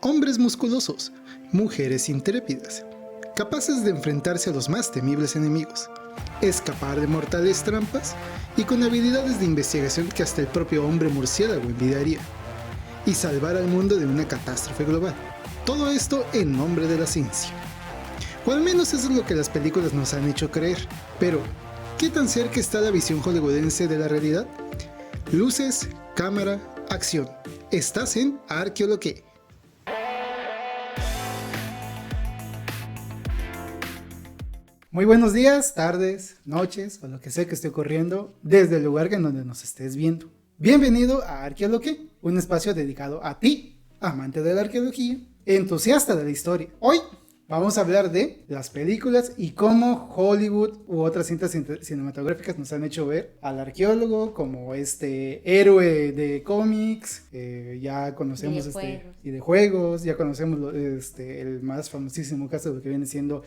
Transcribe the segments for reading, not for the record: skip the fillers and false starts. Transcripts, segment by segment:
Hombres musculosos, mujeres intrépidas, capaces de enfrentarse a los más temibles enemigos, escapar de mortales trampas y con habilidades de investigación que hasta el propio hombre murciélago envidiaría, y salvar al mundo de una catástrofe global. Todo esto en nombre de la ciencia. O al menos eso es lo que las películas nos han hecho creer. Pero, ¿qué tan cerca está la visión hollywoodense de la realidad? Luces, cámara, acción. Estás en Arqueoloqué. Muy buenos días, tardes, noches o lo que sea que esté ocurriendo desde el lugar en donde nos estés viendo. Bienvenido a Arqueoloqué, un espacio dedicado a ti, amante de la arqueología, entusiasta de la historia. Hoy vamos a hablar de las películas y cómo Hollywood u otras cintas cinematográficas nos han hecho ver al arqueólogo como este héroe de cómics, ya conocemos y de juegos, ya conocemos el más famosísimo caso de lo que viene siendo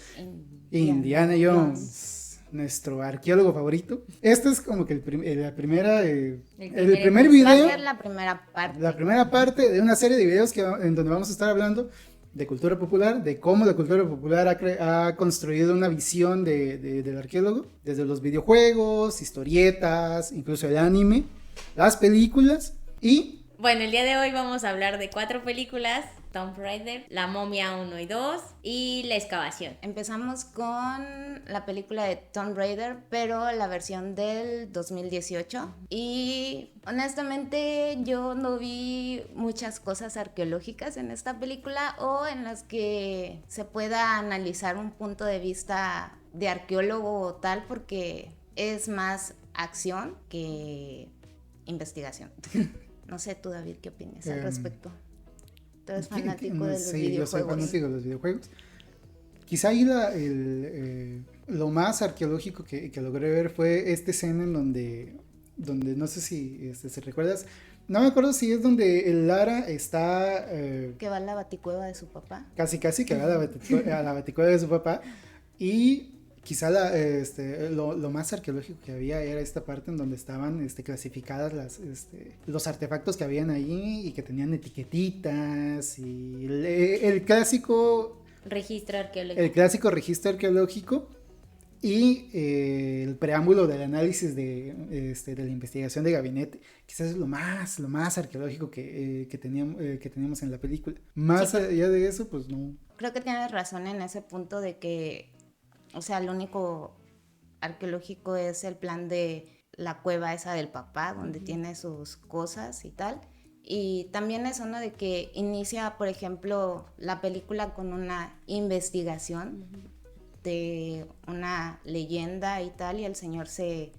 Indiana Jones, nuestro arqueólogo favorito. Este es como que el primer video. Va a ser la primera parte. La primera parte de una serie de videos en donde vamos a estar hablando de cultura popular, de cómo la cultura popular ha construido una visión del arqueólogo, desde los videojuegos, historietas, incluso el anime, las películas y... Bueno, el día de hoy vamos a hablar de 4 películas: Tomb Raider, La Momia 1 y 2 y La Excavación. Empezamos con la película de Tomb Raider, pero la versión del 2018. Y honestamente yo no vi muchas cosas arqueológicas en esta película o en las que se pueda analizar un punto de vista de arqueólogo o tal, porque es más acción que investigación. No sé tú, David, ¿qué opinas al respecto? ¿Tú eres fanático de los videojuegos? Sí, yo soy fanático de los videojuegos. Quizá ahí lo más arqueológico que logré ver fue esta escena en donde no sé si se recuerdas, no me acuerdo si es donde el Lara está... que va a la baticueva de su papá. Casi que va a la baticueva de su papá, y quizá lo más arqueológico que había era esta parte en donde estaban clasificadas los artefactos que habían ahí y que tenían etiquetitas y el clásico registro arqueológico. El clásico registro arqueológico y el preámbulo del análisis de la investigación de gabinete. Quizás es lo más arqueológico que teníamos en la película. Más sí, allá de eso, pues no. Creo que tienes razón en ese punto de que, o sea, lo único arqueológico es el plan de la cueva esa del papá, donde tiene sus cosas y tal. Y también eso, ¿no? De que inicia, por ejemplo, la película con una investigación de una leyenda y tal, y el señor se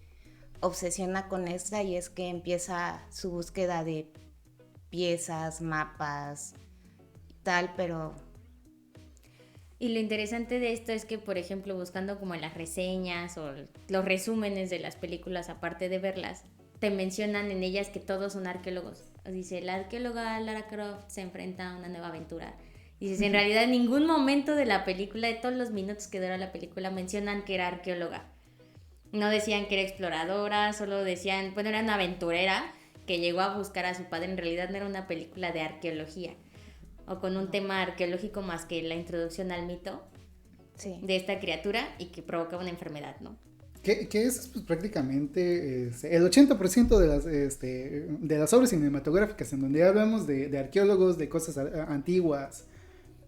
obsesiona con esta, y es que empieza su búsqueda de piezas, mapas y tal, pero... Y lo interesante de esto es que, por ejemplo, buscando como las reseñas o los resúmenes de las películas, aparte de verlas, te mencionan en ellas que todos son arqueólogos. Dice, la arqueóloga Lara Croft se enfrenta a una nueva aventura. Dices, en realidad en ningún momento de la película, de todos los minutos que dura la película, mencionan que era arqueóloga. No decían que era exploradora, solo decían, bueno, era una aventurera que llegó a buscar a su padre. En realidad no era una película de arqueología o con un tema arqueológico más que la introducción al mito de esta criatura y que provocaba una enfermedad, ¿no? Que es pues, prácticamente el 80% de las obras cinematográficas en donde hablamos de arqueólogos, de cosas antiguas,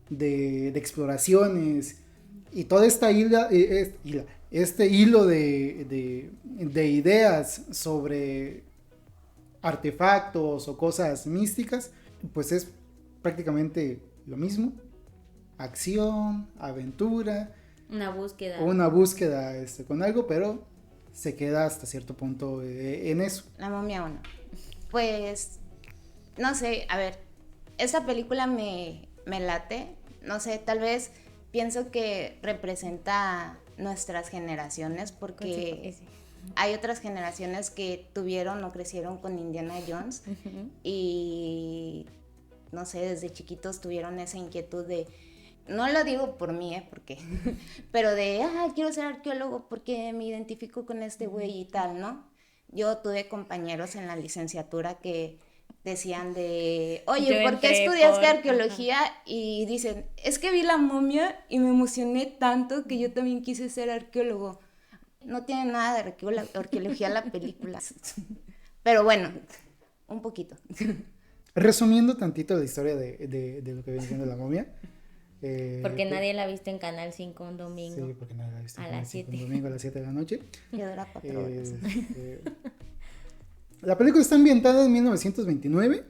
de exploraciones y toda esta este hilo de ideas sobre artefactos o cosas místicas, pues es prácticamente lo mismo: acción, aventura, una búsqueda con algo, pero se queda hasta cierto punto en eso. La Momia 1. Pues no sé, a ver, esta película me late, no sé, tal vez pienso que representa nuestras generaciones, porque hay otras generaciones que tuvieron o crecieron con Indiana Jones y no sé, desde chiquitos tuvieron esa inquietud de, no lo digo por mí, porque, pero de, quiero ser arqueólogo porque me identifico con este güey y tal, ¿no? Yo tuve compañeros en la licenciatura que decían de, oye, Yo ¿por qué entré estudiaste por- arqueología? Y dicen, es que vi la momia y me emocioné tanto que yo también quise ser arqueólogo. No tiene nada de arqueología la película. Pero bueno, un poquito. Resumiendo tantito la historia de lo que viene siendo la momia. Porque pues, nadie la ha visto en Canal 5 un domingo. Sí, porque nadie la ha visto A en las Canal 5 un 7. domingo a las 7 de la noche. Y dura 4 horas. Eh, la película está ambientada en 1929.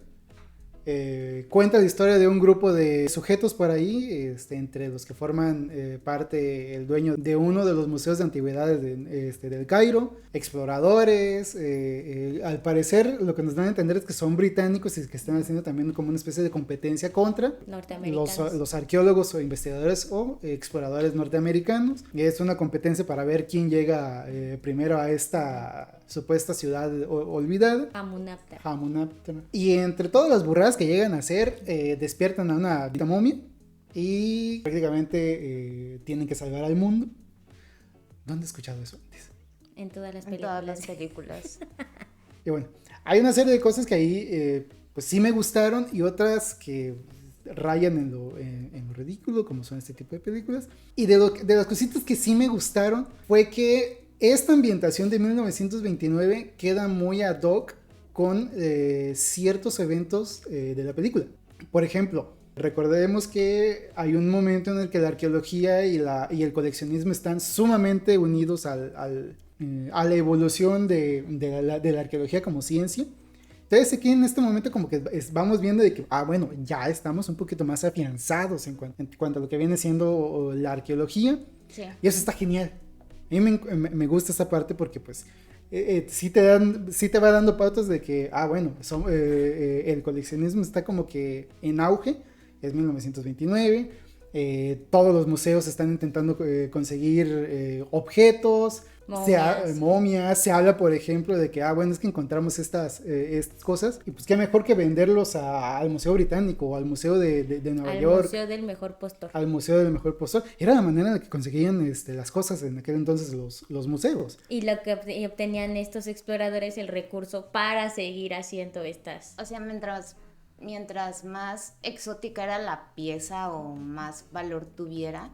Cuenta la historia de un grupo de sujetos por ahí, entre los que forman parte el dueño de uno de los museos de antigüedades del Cairo, exploradores, al parecer lo que nos dan a entender es que son británicos y que están haciendo también como una especie de competencia contra Norteamericanos. los arqueólogos o investigadores o exploradores norteamericanos. Y es una competencia para ver quién llega primero a esta supuesta ciudad olvidada. Hamunaptra. Y entre todas las burradas que llegan a hacer, despiertan a una momia y prácticamente tienen que salvar al mundo. ¿Dónde he escuchado eso antes? En todas las En películas. todas las películas. Y bueno, hay una serie de cosas que ahí pues sí me gustaron y otras que rayan en lo ridículo, como son este tipo de películas. Y de las cositas que sí me gustaron fue que esta ambientación de 1929 queda muy ad hoc con ciertos eventos de la película. Por ejemplo, recordemos que hay un momento en el que la arqueología y el coleccionismo están sumamente unidos a la evolución de la arqueología como ciencia. Entonces aquí en este momento como que vamos viendo de que, bueno, ya estamos un poquito más afianzados en cuanto a lo que viene siendo la arqueología. Sí. Y eso está genial. A mí me gusta esta parte porque pues sí te va dando pautas de que, bueno, el coleccionismo está como que en auge, es 1929, todos los museos están intentando conseguir objetos, momias, se habla por ejemplo de que, bueno, es que encontramos estas cosas y pues qué mejor que venderlos al Museo Británico o al Museo de Nueva York. Al Museo del Mejor Postor. Al Museo del Mejor Postor. Era la manera en la que conseguían las cosas en aquel entonces los museos. Y lo que obtenían estos exploradores el recurso para seguir haciendo estas. O sea, mientras más exótica era la pieza o más valor tuviera,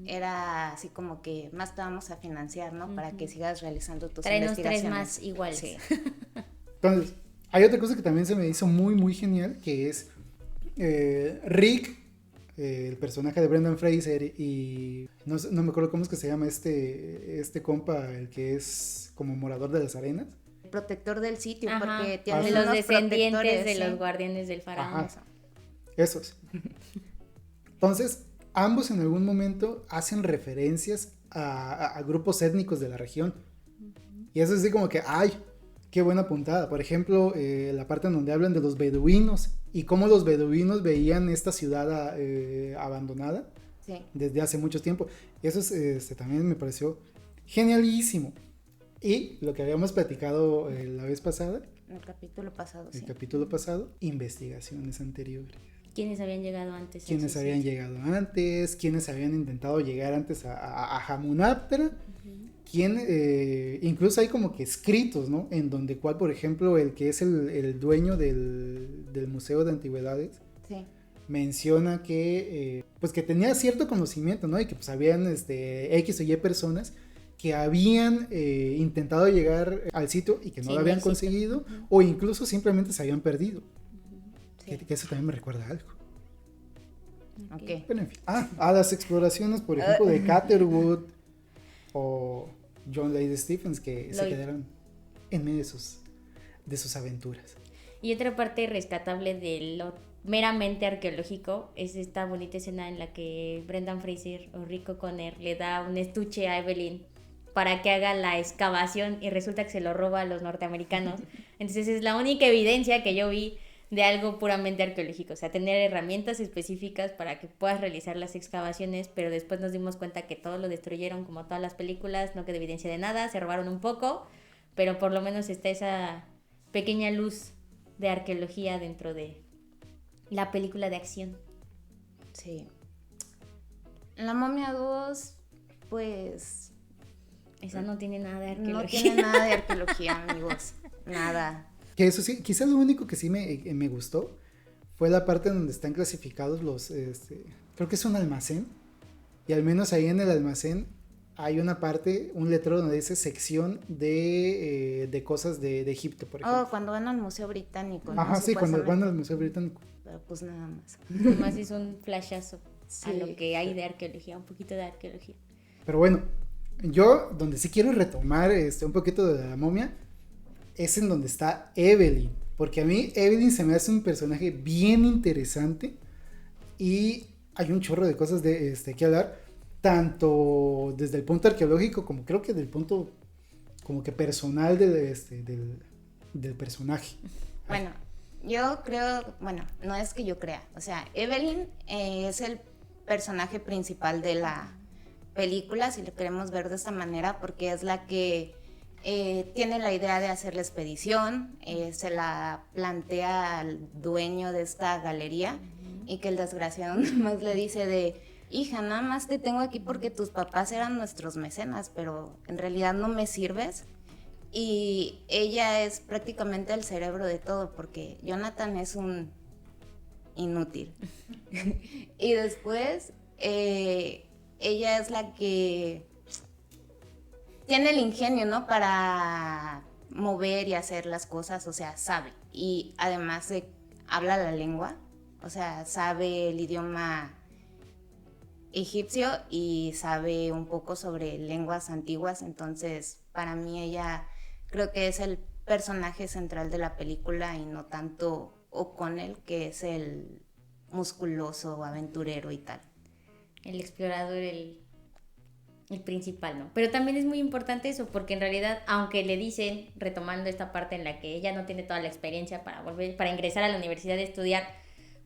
era así como que más te vamos a financiar, ¿no? Para que sigas realizando tus Tráenos investigaciones. 3 más iguales. Sí. Entonces, hay otra cosa que también se me hizo muy, muy genial, que es Rick, el personaje de Brendan Fraser, y no me acuerdo cómo es que se llama este compa, el que es como morador de las arenas. Protector del sitio, Ajá, porque tiene de los unos descendientes protectores, de sí. los guardianes del faraón. Ajá. Esos. Entonces, ambos en algún momento hacen referencias a grupos étnicos de la región. Y eso es así como que, ¡ay! ¡Qué buena puntada! Por ejemplo, la parte en donde hablan de los beduinos y cómo los beduinos veían esta ciudad abandonada desde hace mucho tiempo. Y eso también me pareció genialísimo. Y lo que habíamos platicado la vez pasada. El capítulo pasado, sí. El capítulo pasado, investigaciones anteriores. ¿Quiénes habían llegado antes? ¿Quiénes habían llegado antes? ¿Quiénes habían intentado llegar antes a Hamunaptra? Incluso hay como que escritos, ¿no? En donde cual, por ejemplo, el que es el dueño del Museo de Antigüedades menciona que pues que tenía cierto conocimiento, ¿no? Y que pues habían X o Y personas que habían intentado llegar al sitio y que no lo habían conseguido, o incluso simplemente se habían perdido. Que eso también me recuerda a algo. Okay. Pero en fin. A las exploraciones, por ejemplo, de Catherwood o John Lady Stephens, que se quedaron en medio de sus aventuras. Y otra parte rescatable de lo meramente arqueológico es esta bonita escena en la que Brendan Fraser o Rick O'Connor le da un estuche a Evelyn para que haga la excavación y resulta que se lo roba a los norteamericanos. Entonces es la única evidencia que yo vi de algo puramente arqueológico, o sea, tener herramientas específicas para que puedas realizar las excavaciones, pero después nos dimos cuenta que todo lo destruyeron como todas las películas, no quedó evidencia de nada, se robaron un poco, pero por lo menos está esa pequeña luz de arqueología dentro de la película de acción. Sí. La Momia 2, pues... Esa no tiene nada de arqueología. No tiene nada de arqueología, amigos. Nada. Que eso sí, quizás lo único que sí me gustó fue la parte donde están clasificados creo que es un almacén, y al menos ahí en el almacén hay una parte, un letrero donde dice sección de cosas de Egipto, por ejemplo. Cuando van al Museo Británico, ¿no? Ajá, sí, cuando van al Museo Británico. Pero pues nada más. Además es un flashazo Sí. a lo que hay de arqueología, un poquito de arqueología. Pero bueno, yo donde sí quiero retomar un poquito de la momia es en donde está Evelyn, porque a mí Evelyn se me hace un personaje bien interesante y hay un chorro de cosas que hablar, tanto desde el punto arqueológico como creo que del punto como que personal del personaje. Bueno, yo creo, no es que yo crea, o sea, Evelyn es el personaje principal de la película, si lo queremos ver de esta manera, porque es la que tiene la idea de hacer la expedición, se la plantea al dueño de esta galería, y que el desgraciado nomás le dice de, hija, nada más te tengo aquí porque tus papás eran nuestros mecenas, pero en realidad no me sirves. Y ella es prácticamente el cerebro de todo, porque Jonathan es un inútil. Y después ella es la que tiene el ingenio, ¿no? Para mover y hacer las cosas, o sea, sabe. Y además habla la lengua, o sea, sabe el idioma egipcio y sabe un poco sobre lenguas antiguas. Entonces, para mí ella creo que es el personaje central de la película y no tanto O'Connell, que es el musculoso aventurero y tal. El explorador, el principal, ¿no? Pero también es muy importante eso, porque en realidad, aunque le dicen, retomando esta parte en la que ella no tiene toda la experiencia para ingresar a la universidad de estudiar,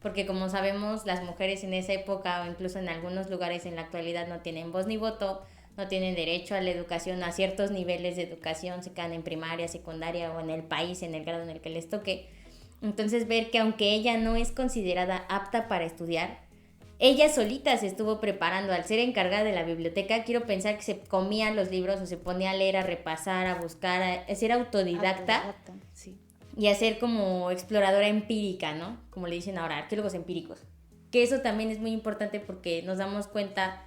porque como sabemos, las mujeres en esa época o incluso en algunos lugares en la actualidad no tienen voz ni voto, no tienen derecho a la educación, a ciertos niveles de educación, se quedan en primaria, secundaria o en el país, en el grado en el que les toque. Entonces ver que aunque ella no es considerada apta para estudiar, ella solita se estuvo preparando. Al ser encargada de la biblioteca, quiero pensar que se comía los libros o se ponía a leer, a repasar, a buscar, a ser autodidacta. Sí. Y a ser como exploradora empírica, ¿no? Como le dicen ahora, arqueólogos empíricos. Que eso también es muy importante porque nos damos cuenta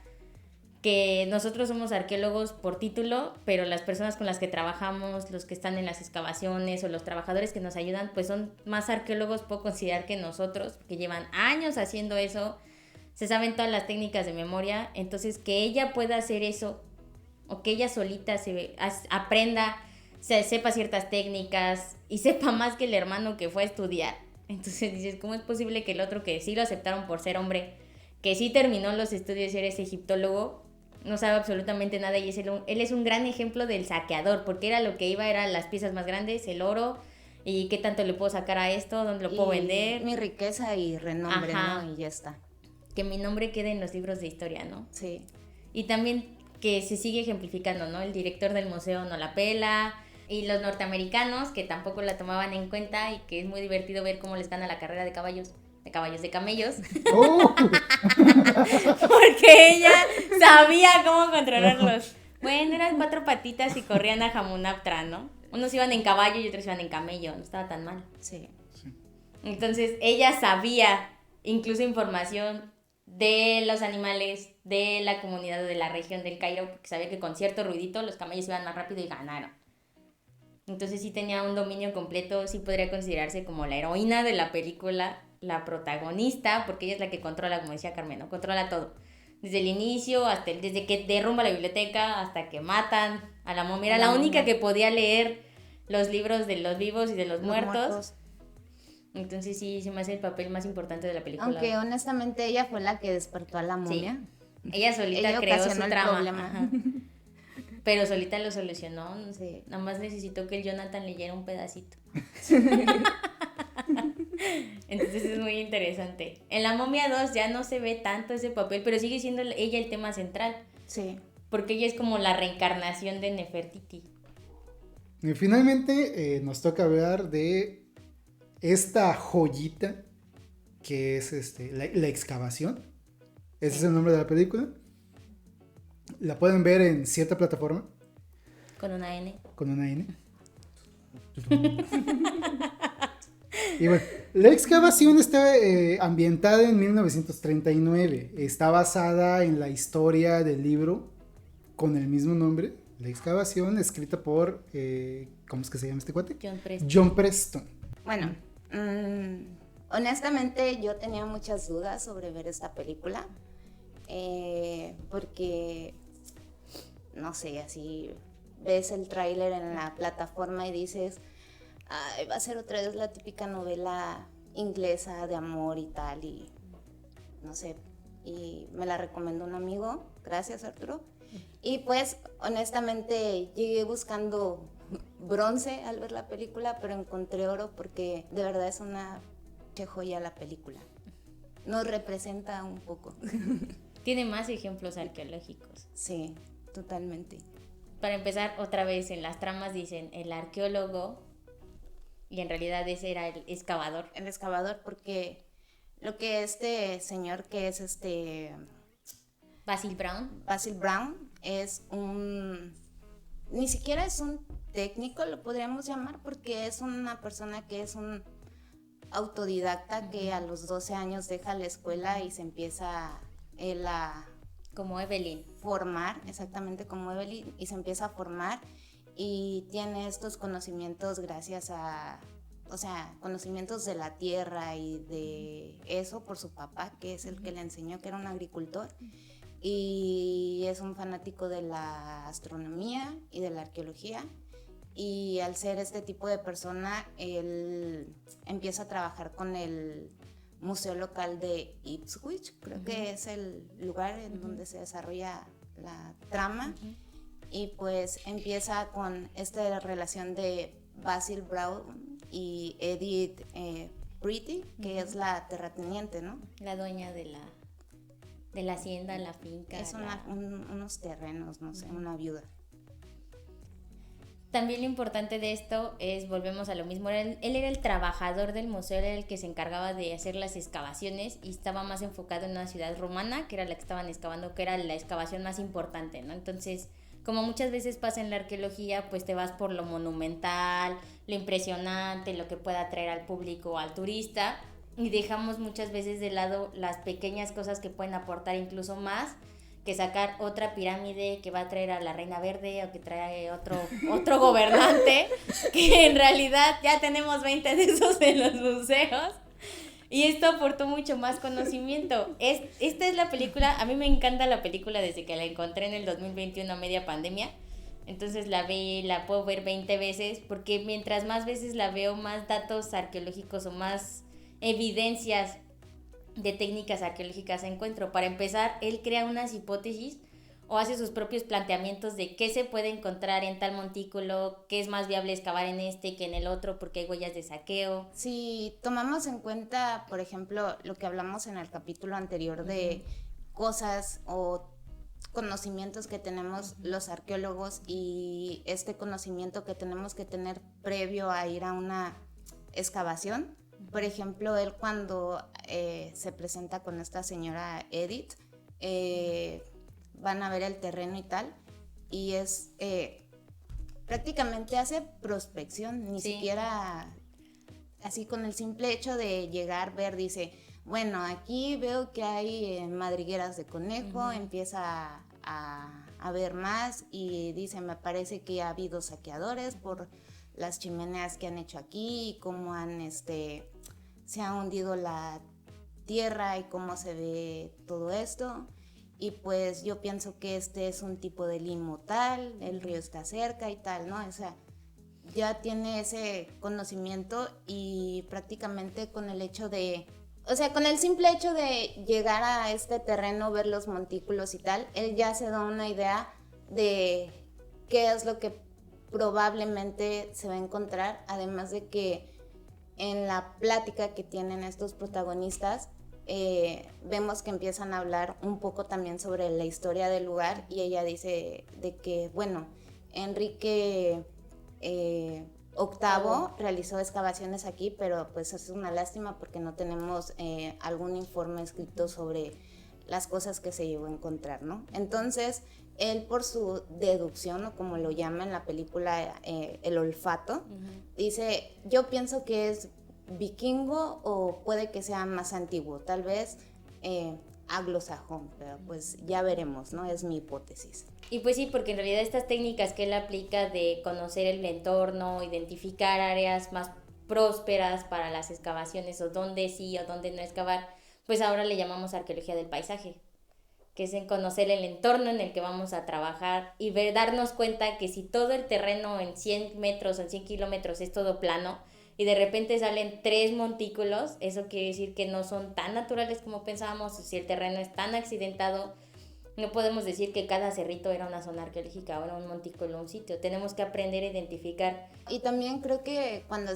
que nosotros somos arqueólogos por título, pero las personas con las que trabajamos, los que están en las excavaciones o los trabajadores que nos ayudan, pues son más arqueólogos, puedo considerar, que nosotros, que llevan años haciendo eso, se saben todas las técnicas de memoria. Entonces que ella pueda hacer eso, o que ella solita aprenda, sepa ciertas técnicas y sepa más que el hermano que fue a estudiar. Entonces dices, ¿cómo es posible que el otro, que sí lo aceptaron por ser hombre, que sí terminó los estudios y eres egiptólogo, no sabe absolutamente nada? Y él es un gran ejemplo del saqueador, porque era lo que iba, eran las piezas más grandes, el oro, y qué tanto le puedo sacar a esto, dónde lo puedo vender. Mi riqueza y renombre, Ajá. ¿no? Y ya está. Que mi nombre quede en los libros de historia, ¿no? Sí. Y también que se sigue ejemplificando, ¿no? El director del museo no la pela, y los norteamericanos que tampoco la tomaban en cuenta, y que es muy divertido ver cómo les gana la carrera de camellos, ¡Oh! porque ella sabía cómo controlarlos. Bueno, eran 4 patitas y corrían a Hamunaptra, ¿no? Unos iban en caballo y otros iban en camello, no estaba tan mal. Sí. Entonces ella sabía incluso información de los animales, de la comunidad de la región del Cairo, porque sabía que con cierto ruidito los camellos iban más rápido y ganaron. Entonces sí tenía un dominio completo, sí podría considerarse como la heroína de la película, la protagonista, porque ella es la que controla, como decía Carmen, ¿no? Controla todo. Desde el inicio, desde que derrumba la biblioteca hasta que matan a la momia. Era la única que podía leer los libros de los vivos y de los muertos. Entonces sí, se me hace el papel más importante de la película. Aunque honestamente ella fue la que despertó a la momia. Sí. Ella solita creó su el trama. problema. Ajá. Pero solita lo solucionó. Sí. Nada más necesitó que el Jonathan leyera un pedacito. Entonces es muy interesante. En La Momia 2 ya no se ve tanto ese papel, pero sigue siendo ella el tema central. Sí. Porque ella es como la reencarnación de Nefertiti. Y finalmente nos toca hablar de esta joyita que es la excavación. Ese es el nombre de la película. La pueden ver en cierta plataforma. Con una N. Con una N. Y bueno, la excavación está ambientada en 1939. Está basada en la historia del libro con el mismo nombre, La excavación, escrita por, ¿cómo es que se llama este cuate? John Preston. John Preston. Bueno, honestamente yo tenía muchas dudas sobre ver esta película, porque, no sé, así ves el tráiler en la plataforma y dices, ay, va a ser otra vez la típica novela inglesa de amor y tal, y no sé, y me la recomendó un amigo, gracias Arturo, y pues honestamente llegué buscando bronce al ver la película, pero encontré oro porque de verdad es una joya la película, nos representa un poco. Tiene más ejemplos arqueológicos. Sí, totalmente. Para empezar, otra vez en las tramas dicen el arqueólogo y en realidad ese era el excavador. El excavador, porque lo que este señor que es Basil Brown es ni siquiera es un técnico, lo podríamos llamar, porque es una persona que es un autodidacta que a los 12 años deja la escuela y se empieza él a como Evelyn. formar, exactamente como Evelyn, y se empieza a formar y tiene estos conocimientos gracias a, o sea, conocimientos de la tierra y de eso por su papá, que es el que le enseñó, que era un agricultor, y es un fanático de la astronomía y de la arqueología, y al ser este tipo de persona, él empieza a trabajar con el museo local de Ipswich, creo que es el lugar en donde se desarrolla la trama, y pues empieza con esta relación de Basil Brown y Edith Pretty, que es la terrateniente, ¿no? La dueña de la hacienda, la finca. Es unos terrenos, no sé, una viuda. También lo importante de esto es, volvemos a lo mismo, él era el trabajador del museo, era el que se encargaba de hacer las excavaciones y estaba más enfocado en una ciudad romana, que era la que estaban excavando, que era la excavación más importante, ¿no? Entonces, como muchas veces pasa en la arqueología, pues te vas por lo monumental, lo impresionante, lo que pueda atraer al público o al turista, y dejamos muchas veces de lado las pequeñas cosas que pueden aportar incluso más que sacar otra pirámide que va a traer a la Reina Verde o que trae otro gobernante, que en realidad ya tenemos 20 de esos en los museos. Y esto aportó mucho más conocimiento. Esta es la película, a mí me encanta la película desde que la encontré en el 2021 a media pandemia. Entonces la puedo ver 20 veces, porque mientras más veces la veo, más datos arqueológicos o más evidencias de técnicas arqueológicas encuentro. Para empezar, él crea unas hipótesis o hace sus propios planteamientos de qué se puede encontrar en tal montículo, qué es más viable excavar en este que en el otro porque hay huellas de saqueo. Si tomamos en cuenta, por ejemplo, lo que hablamos en el capítulo anterior de cosas o conocimientos que tenemos los arqueólogos y este conocimiento que tenemos que tener previo a ir a una excavación. Por ejemplo, él cuando se presenta con esta señora Edith, van a ver el terreno y tal, y es prácticamente hace prospección, ni siquiera así con el simple hecho de llegar, ver, dice, bueno, aquí veo que hay madrigueras de conejo, empieza a ver más y dice, me parece que ha habido saqueadores por las chimeneas que han hecho aquí y cómo se ha hundido la tierra y cómo se ve todo esto. Y pues yo pienso que este es un tipo de limo tal, el río está cerca y tal, ¿no? O sea, ya tiene ese conocimiento y prácticamente con el hecho de, o sea, con el simple hecho de llegar a este terreno, ver los montículos y tal, él ya se da una idea de qué es lo que probablemente se va a encontrar, además de que en la plática que tienen estos protagonistas, vemos que empiezan a hablar un poco también sobre la historia del lugar y ella dice de que, bueno, Enrique VIII realizó excavaciones aquí, pero pues es una lástima porque no tenemos algún informe escrito sobre las cosas que se llegó a encontrar, ¿no? Entonces, él por su deducción, o como lo llama en la película, el olfato, dice, yo pienso que es vikingo o puede que sea más antiguo, tal vez anglosajón, pero pues ya veremos, ¿no? Es mi hipótesis. Y pues sí, porque en realidad estas técnicas que él aplica de conocer el entorno, identificar áreas más prósperas para las excavaciones o dónde sí o dónde no excavar, pues ahora le llamamos arqueología del paisaje, que es en conocer el entorno en el que vamos a trabajar y darnos cuenta que si todo el terreno en 100 metros o en 100 kilómetros es todo plano y de repente salen 3 montículos, eso quiere decir que no son tan naturales como pensábamos. Si el terreno es tan accidentado, no podemos decir que cada cerrito era una zona arqueológica o era un montículo, un sitio. Tenemos que aprender a identificar. Y también creo que cuando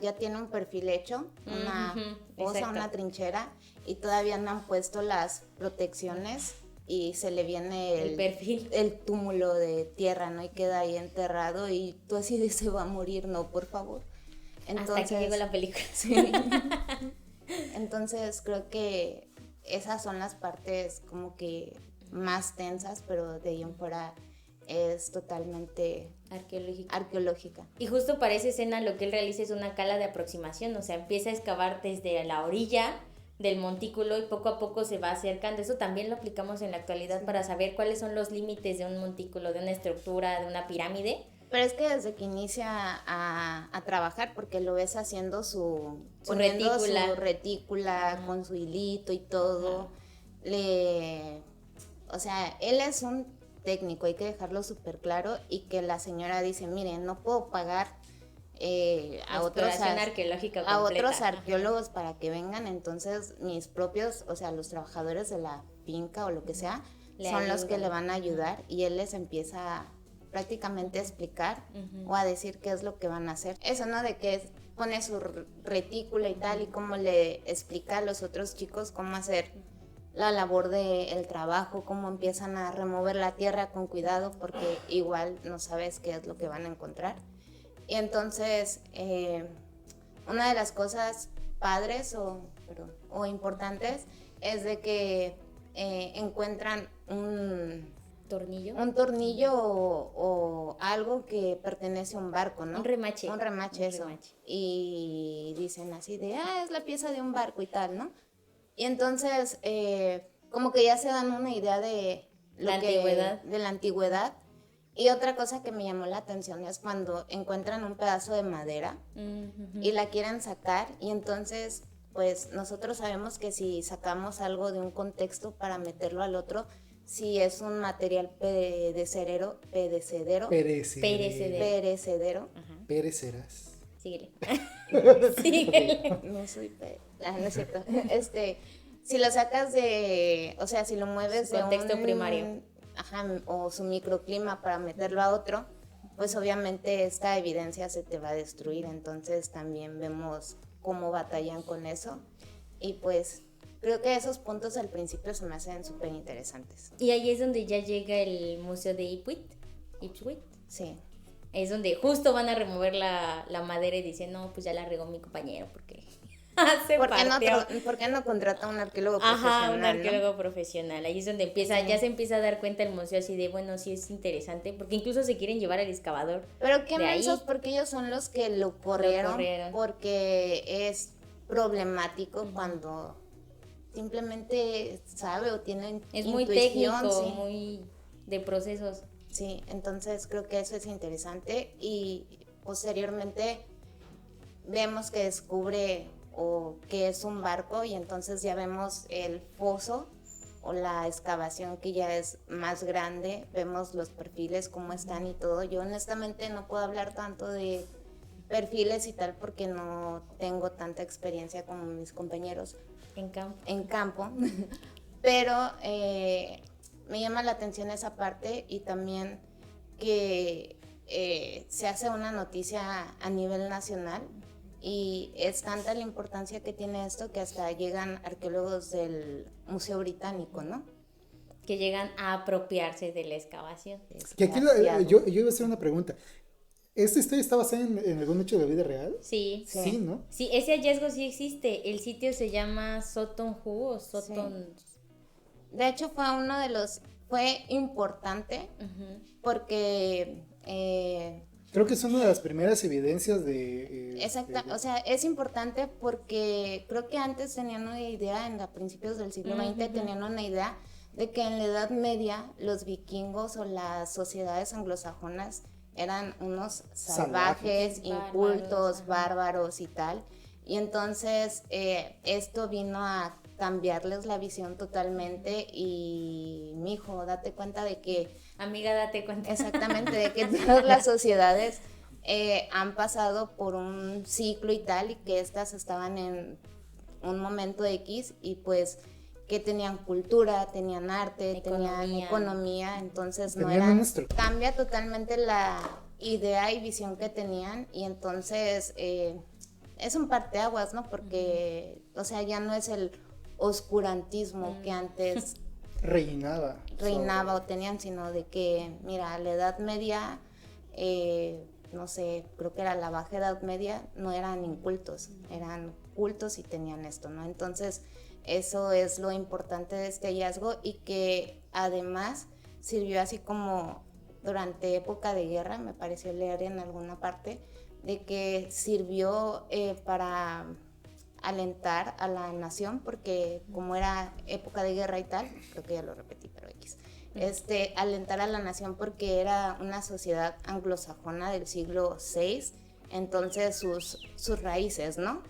ya tiene un perfil hecho, una fosa, una trinchera, y todavía no han puesto las protecciones y se le viene el perfil, el túmulo de tierra, ¿no? Y queda ahí enterrado y tú así de se va a morir, no, por favor. Entonces, hasta que llegó la película. Sí. Entonces creo que esas son las partes como que más tensas, pero de ahí en fuera es totalmente arqueológica. Y justo para esa escena lo que él realiza es una cala de aproximación, o sea, empieza a excavar desde la orilla del montículo y poco a poco se va acercando. Eso también lo aplicamos en la actualidad, sí, para saber cuáles son los límites de un montículo, de una estructura, de una pirámide. Pero es que desde que inicia a trabajar, porque lo ves haciendo poniendo retícula, su retícula con su hilito y todo, o sea, él es un técnico, hay que dejarlo súper claro, y que la señora dice, miren, no puedo pagar a otros arqueólogos para que vengan, entonces mis propios, o sea, los trabajadores de la finca o lo que sea, son los que le van a ayudar, y él les empieza prácticamente a explicar o a decir qué es lo que van a hacer. Eso, ¿no? De que pone su retícula y tal, y cómo le explica a los otros chicos cómo hacer la labor del trabajo, cómo empiezan a remover la tierra con cuidado, porque igual no sabes qué es lo que van a encontrar. Y entonces, una de las cosas padres o importantes es de que encuentran un tornillo o algo que pertenece a un barco, ¿no? Un remache. Eso. Y dicen así de, es la pieza de un barco y tal, ¿no? Y entonces, como que ya se dan una idea de la antigüedad. Y otra cosa que me llamó la atención es cuando encuentran un pedazo de madera y la quieren sacar, y entonces, pues nosotros sabemos que si sacamos algo de un contexto para meterlo al otro, si es un material perecedero. Perecerás. Síguele. No soy no es cierto. Si lo sacas o sea, si lo mueves de contexto primario. O su microclima para meterlo a otro, pues obviamente esta evidencia se te va a destruir. Entonces también vemos cómo batallan con eso, y pues creo que esos puntos al principio se me hacen súper interesantes. Y ahí es donde ya llega el museo de Ipswich. Sí. Es donde justo van a remover la madera y dicen, no, pues ya la regó mi compañero porque ¿Por qué no contrata a un arqueólogo profesional? Un arqueólogo profesional. Ahí es donde ya se empieza a dar cuenta el museo así de, bueno, sí es interesante, porque incluso se quieren llevar al excavador. Pero qué mensos, porque ellos son los que lo corrieron. Porque es problemático cuando simplemente sabe o tiene es intuición, muy técnico, sí, muy de procesos. Sí, entonces creo que eso es interesante, y posteriormente vemos que descubre o que es un barco, y entonces ya vemos el foso o la excavación que ya es más grande, vemos los perfiles cómo están y todo. Yo honestamente no puedo hablar tanto de perfiles y tal porque no tengo tanta experiencia como mis compañeros en campo. Pero me llama la atención esa parte, y también que se hace una noticia a nivel nacional, y es tanta la importancia que tiene esto que hasta llegan arqueólogos del Museo Británico, ¿no? Que llegan a apropiarse de la excavación. Que aquí yo iba a hacer una pregunta. ¿Esta historia está basada en algún hecho de la vida real? Sí. Sí, ¿no? Sí, ese hallazgo sí existe. El sitio se llama Sutton Hoo o Sutton... Sí. De hecho fue importante porque Creo que es una de las primeras evidencias de... Exacto, o sea, es importante porque creo que antes tenían una idea, a principios del siglo XX tenían una idea de que en la Edad Media los vikingos o las sociedades anglosajonas eran unos salvajes, incultos, bárbaros y tal. Y entonces esto vino a cambiarles la visión totalmente y, mijo, date cuenta de que... Amiga, date cuenta. Exactamente, de que todas las sociedades han pasado por un ciclo y tal, y que estas estaban en un momento X y pues que tenían cultura, tenían arte, tenían economía, entonces no eran... Cambia totalmente la idea y visión que tenían y entonces es un parteaguas, ¿no? Porque, o sea, ya no es el oscurantismo que antes reinaba o tenían, sino de que, mira, la Edad Media, no sé, creo que era la Baja Edad Media, no eran incultos, eran cultos y tenían esto, ¿no? Entonces, eso es lo importante de este hallazgo y que además sirvió así como durante época de guerra, me pareció leer en alguna parte, de que sirvió para alentar a la nación, porque como era época de guerra y tal, creo que ya lo repetí, pero X, alentar a la nación porque era una sociedad anglosajona del siglo VI, entonces sus raíces, ¿no?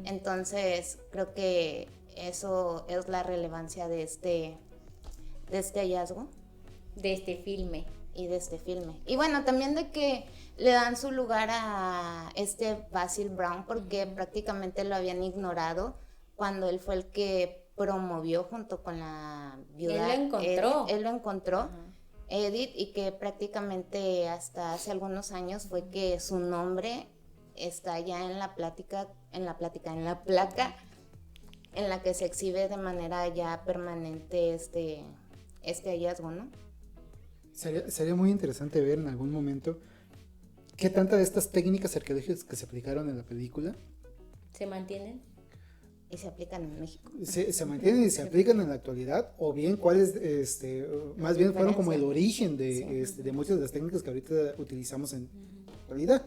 Entonces creo que eso es la relevancia de este hallazgo. De este filme. Y de este filme. Y bueno, también de que le dan su lugar a Basil Brown porque prácticamente lo habían ignorado cuando él fue el que promovió junto con la viuda. Él lo encontró, Edith, y que prácticamente hasta hace algunos años fue que su nombre está ya en la placa en la que se exhibe de manera ya permanente este hallazgo, ¿no? Sería muy interesante ver en algún momento qué tantas de estas técnicas arqueológicas que se aplicaron en la película se mantienen y se aplican en México. Se mantienen y se aplican en la actualidad, o bien cuáles, más bien fueron como el origen de muchas de las técnicas que ahorita utilizamos en la actualidad.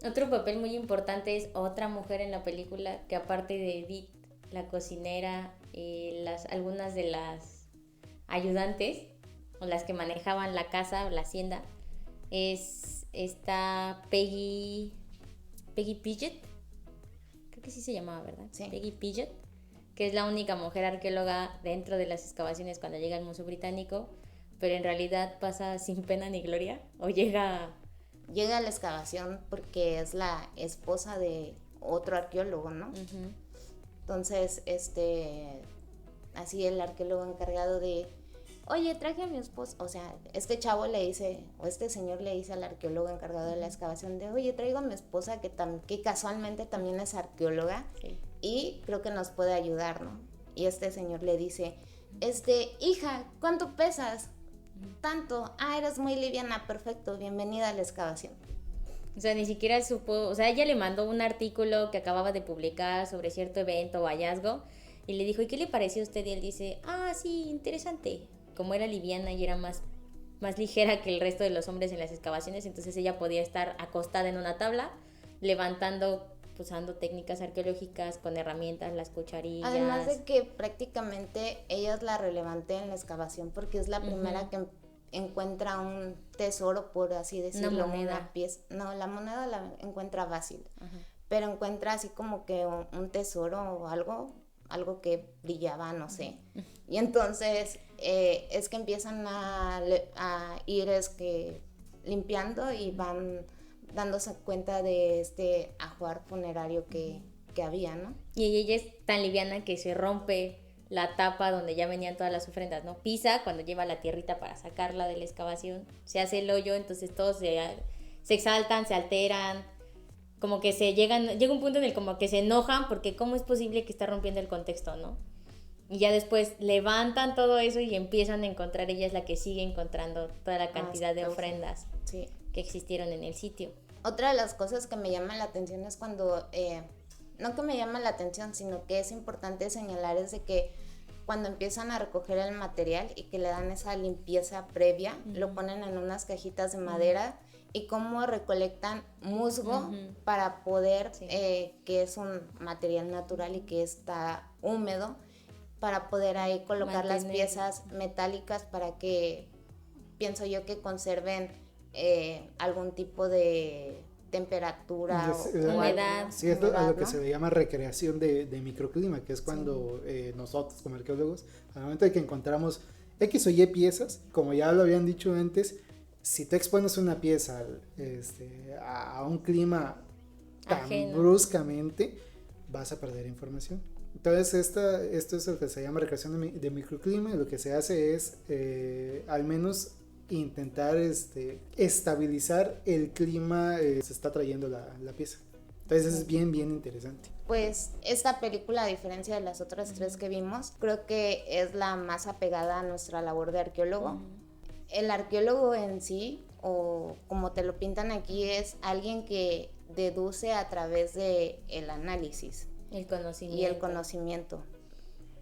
Otro papel muy importante es otra mujer en la película que, aparte de Edith, la cocinera, algunas de las ayudantes o las que manejaban la casa o la hacienda, es esta Peggy Pidgeot, creo que sí se llamaba, ¿verdad? Sí. Peggy Pidgeot, que es la única mujer arqueóloga dentro de las excavaciones cuando llega al Museo Británico, pero en realidad pasa sin pena ni gloria, o llega a la excavación porque es la esposa de otro arqueólogo, ¿no? Uh-huh. Entonces, así el arqueólogo encargado de, oye, traje a mi esposa, o sea, este chavo le dice, o este señor le dice al arqueólogo encargado de la excavación de, oye, traigo a mi esposa que casualmente también es arqueóloga, sí, y creo que nos puede ayudar, ¿no? Y este señor le dice, hija, ¿cuánto pesas? Tanto. Eres muy liviana, perfecto, bienvenida a la excavación. O sea, ni siquiera supo, o sea, ella le mandó un artículo que acababa de publicar sobre cierto evento o hallazgo y le dijo, ¿y qué le pareció a usted? Y él dice, sí, interesante. Como era liviana y era más ligera que el resto de los hombres en las excavaciones, entonces ella podía estar acostada en una tabla, levantando, usando técnicas arqueológicas con herramientas, las cucharillas. Además de que prácticamente ella es la relevante en la excavación porque es la primera que encuentra un tesoro, por así decirlo, una pieza. No, la moneda la encuentra Basil, pero encuentra así como que un tesoro o algo que brillaba, no sé. Y entonces es que empiezan a ir limpiando y van dándose cuenta de este ajuar funerario que había, ¿no? Y ella es tan liviana que se rompe la tapa donde ya venían todas las ofrendas, ¿no? Pisa cuando lleva la tierrita para sacarla de la excavación, se hace el hoyo, entonces todos se exaltan, se alteran, como que llega un punto en el como que se enojan porque cómo es posible que está rompiendo el contexto, ¿no? Y ya después levantan todo eso y empiezan a encontrar, ella es la que sigue encontrando toda la cantidad de ofrendas que existieron en el sitio. Otra de las cosas que me llama la atención es cuando, no que me llama la atención, sino que es importante señalar es de que cuando empiezan a recoger el material y que le dan esa limpieza previa, lo ponen en unas cajitas de madera y cómo recolectan musgo para poder, que es un material natural y que está húmedo, para poder ahí colocar las piezas metálicas para que, pienso yo, que conserven algún tipo de temperatura o humedad. Sí, es a lo que se le llama recreación de microclima, que es cuando nosotros como arqueólogos, al momento de que encontramos X o Y piezas, como ya lo habían dicho antes, si tú expones una pieza a un clima tan ajeno, bruscamente, vas a perder información. Entonces esto es lo que se llama recreación de microclima, y lo que se hace es al menos intentar estabilizar el clima se está trayendo la pieza. Entonces es bien interesante. Pues esta película, a diferencia de las otras tres que vimos, creo que es la más apegada a nuestra labor de arqueólogo. El arqueólogo en sí, o como te lo pintan aquí, es alguien que deduce a través de el análisis el conocimiento. y el conocimiento.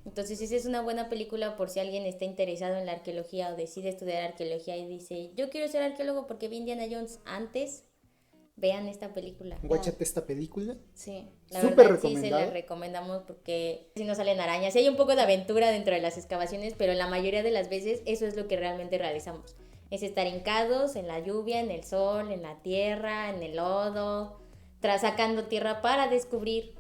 Entonces sí, es una buena película por si alguien está interesado en la arqueología o decide estudiar arqueología y dice, yo quiero ser arqueólogo porque vi Indiana Jones antes. Vean esta película. Guáchate esta película. Sí. La Súper verdad sí se recomendado. la recomendamos porque si no salen arañas, sí hay un poco de aventura dentro de las excavaciones, pero la mayoría de las veces eso es lo que realmente realizamos. Es estar hincados en la lluvia, en el sol, en la tierra, en el lodo, sacando tierra para descubrir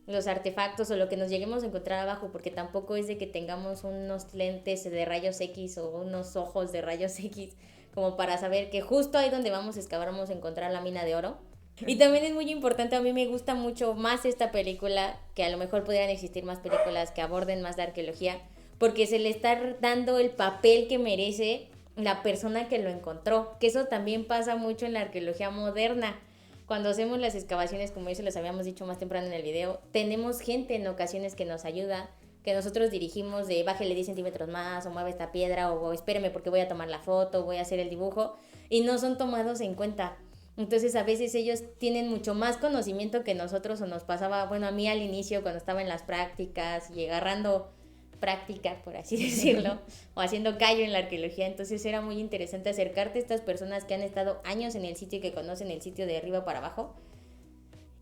los artefactos o lo que nos lleguemos a encontrar abajo, porque tampoco es de que tengamos unos lentes de rayos X o unos ojos de rayos X como para saber que justo ahí donde vamos a excavar vamos a encontrar la mina de oro. Y también es muy importante, a mí me gusta mucho más esta película, que a lo mejor pudieran existir más películas que aborden más la arqueología, porque se le está dando el papel que merece la persona que lo encontró, que eso también pasa mucho en la arqueología moderna. Cuando hacemos las excavaciones, como ya se los habíamos dicho más temprano en el video, tenemos gente en ocasiones que nos ayuda, que nosotros dirigimos de bájele 10 centímetros más, o mueve esta piedra, o espéreme porque voy a tomar la foto, voy a hacer el dibujo, y no son tomados en cuenta. Entonces a veces ellos tienen mucho más conocimiento que nosotros, o nos pasaba, bueno, a mí al inicio cuando estaba en las prácticas y agarrando práctica, por así decirlo, o haciendo callo en la arqueología, entonces era muy interesante acercarte a estas personas que han estado años en el sitio y que conocen el sitio de arriba para abajo,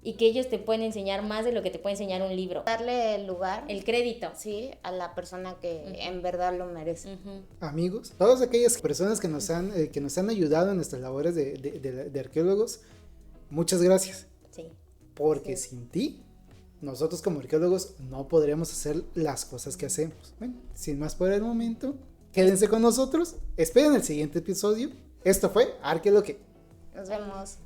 y que ellos te pueden enseñar más de lo que te puede enseñar un libro. Darle el lugar, El crédito. sí, a la persona que en verdad lo merece. Amigos, todas aquellas personas que nos han ayudado en nuestras labores de arqueólogos, muchas gracias. Sí. Porque sin ti, nosotros como arqueólogos no podríamos hacer las cosas que hacemos. Bueno, sin más por el momento, quédense con nosotros, esperen el siguiente episodio. Esto fue Arqueología. Nos vemos.